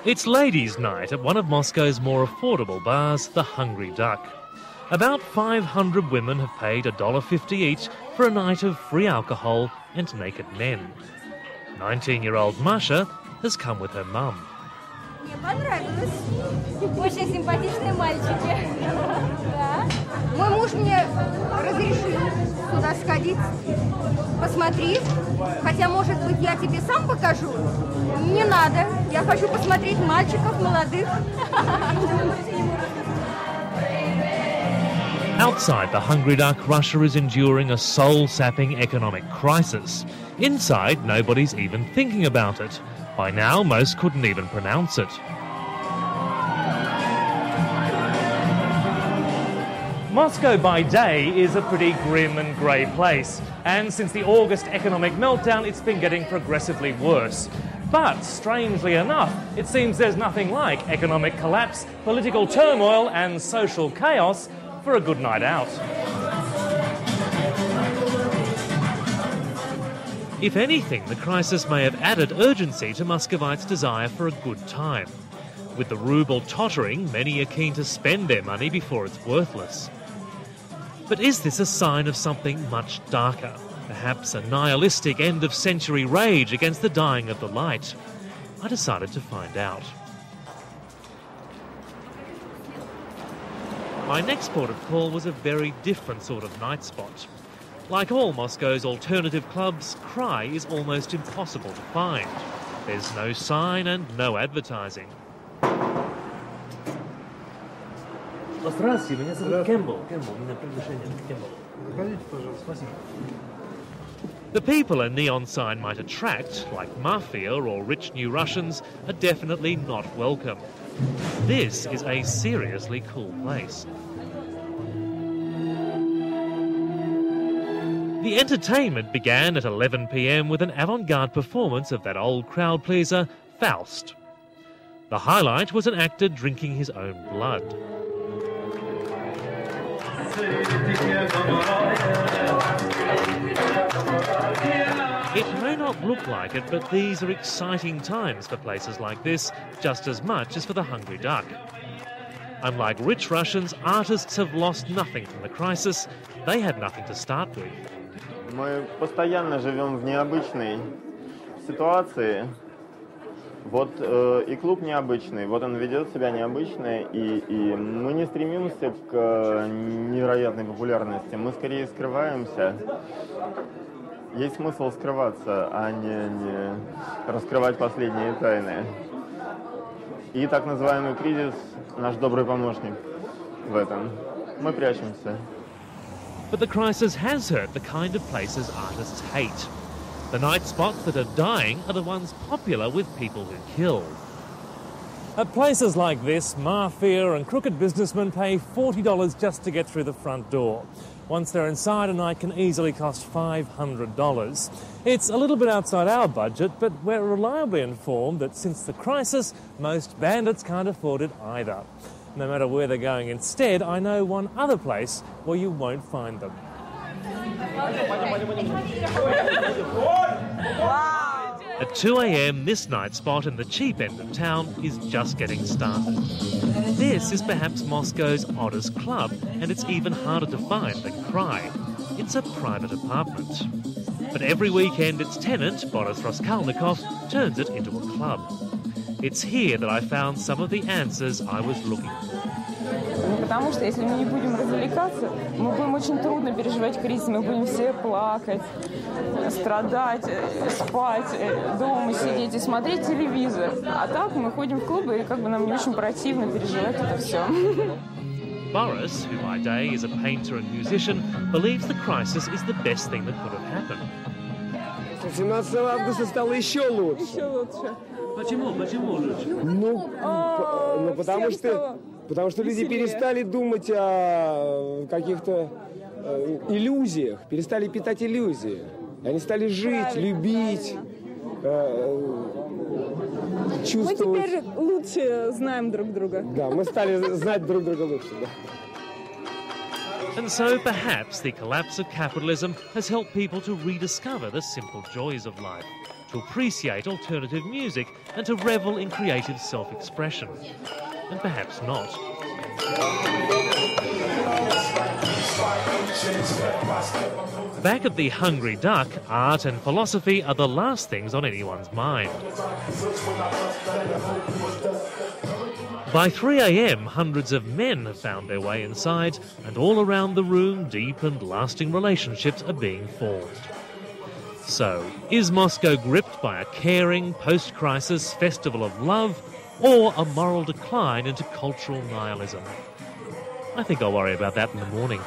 It's ladies' night at one of Moscow's more affordable bars, the Hungry Duck. About 500 women have paid $1.50 each for a night of free alcohol and naked men. 19-year-old Masha has come with her mum. Мне понравилось. Очень симпатичные мальчики. Да. Мой муж мне разрешил туда сходить, посмотреть. Хотя, может быть, я тебе сам покажу. Не надо. Я хочу посмотреть мальчиков молодых. Outside the Hungry Duck, Russia is enduring a soul-sapping economic crisis. Inside, nobody's even thinking about it. By now, most couldn't even pronounce it. Moscow by day is a pretty grim and grey place, and since the August economic meltdown, it's been getting progressively worse. But, strangely enough, it seems there's nothing like economic collapse, political turmoil and social chaos for a good night out. If anything, the crisis may have added urgency to Moscovites' desire for a good time. With the ruble tottering, many are keen to spend their money before it's worthless. But is this a sign of something much darker? Perhaps a nihilistic end-of-century rage against the dying of the light? I decided to find out. My next port of call was a very different sort of night spot. Like all Moscow's alternative clubs, Cry is almost impossible to find. There's no sign and no advertising. Здравствуйте, меня зовут Кэмпбелл. Кэмпбелл, у меня приглашение. Кэмпбелл. Заходите, пожалуйста. Спасибо. The people a neon sign might attract, like mafia or rich new Russians, are definitely not welcome. This is a seriously cool place. The entertainment began at 11 p.m. with an avant-garde performance of that old crowd pleaser, Faust. The highlight was an actor drinking his own blood. It may not look like it, but these are exciting times for places like this, just as much as for the Hungry Duck. Unlike rich Russians, artists have lost nothing from the crisis. They had nothing to start with. Мы постоянно живем в необычной ситуации. Вот и клуб необычный, вот он ведет себя необычно, и мы не стремимся к невероятной популярности, мы скорее скрываемся. Есть смысл скрываться, а не раскрывать последние тайны. И так называемый кризис – наш добрый помощник в этом. Мы прячемся. But the crisis has hurt the kind of places artists hate. The night spots that are dying are the ones popular with people who kill. At places like this, mafia and crooked businessmen pay $40 just to get through the front door. Once they're inside, a night can easily cost $500. It's a little bit outside our budget, but we're reliably informed that since the crisis, most bandits can't afford it either. No matter where they're going instead, I know one other place where you won't find them. At 2 a.m, this night spot in the cheap end of town is just getting started. This is perhaps Moscow's oddest club, and it's even harder to find than Cry. It's a private apartment. But every weekend its tenant, Boris Raskolnikov, turns it into a club. It's here that I found some of the answers I was looking for. Потому что если мы не будем развлекаться, мы будем очень трудно переживать кризис, мы будем все плакать, страдать, спать, дома сидеть и смотреть телевизор. А так мы ходим в клубы, и как бы нам не очень противно переживать это все. Boris, who by day is a painter and musician, believes the crisis is the best thing that could have happened. 17 августа стало еще лучше. Еще лучше. Почему? Почему лучше? Ну, потому что люди перестали думать о каких-то иллюзиях, перестали питать иллюзии. Они стали жить, любить, Мы чувствовать... теперь лучше знаем друг друга. Да, мы стали знать друг друга лучше, да. And so perhaps the collapse of capitalism has helped people to rediscover the simple joys of life, to appreciate alternative music and to revel in creative self-expression. And perhaps not. Back at the Hungry Duck, art and philosophy are the last things on anyone's mind. By 3 a.m, hundreds of men have found their way inside, and all around the room, deep and lasting relationships are being formed. So, is Moscow gripped by a caring, post-crisis festival of love, or a moral decline into cultural nihilism? I think I'll worry about that in the morning.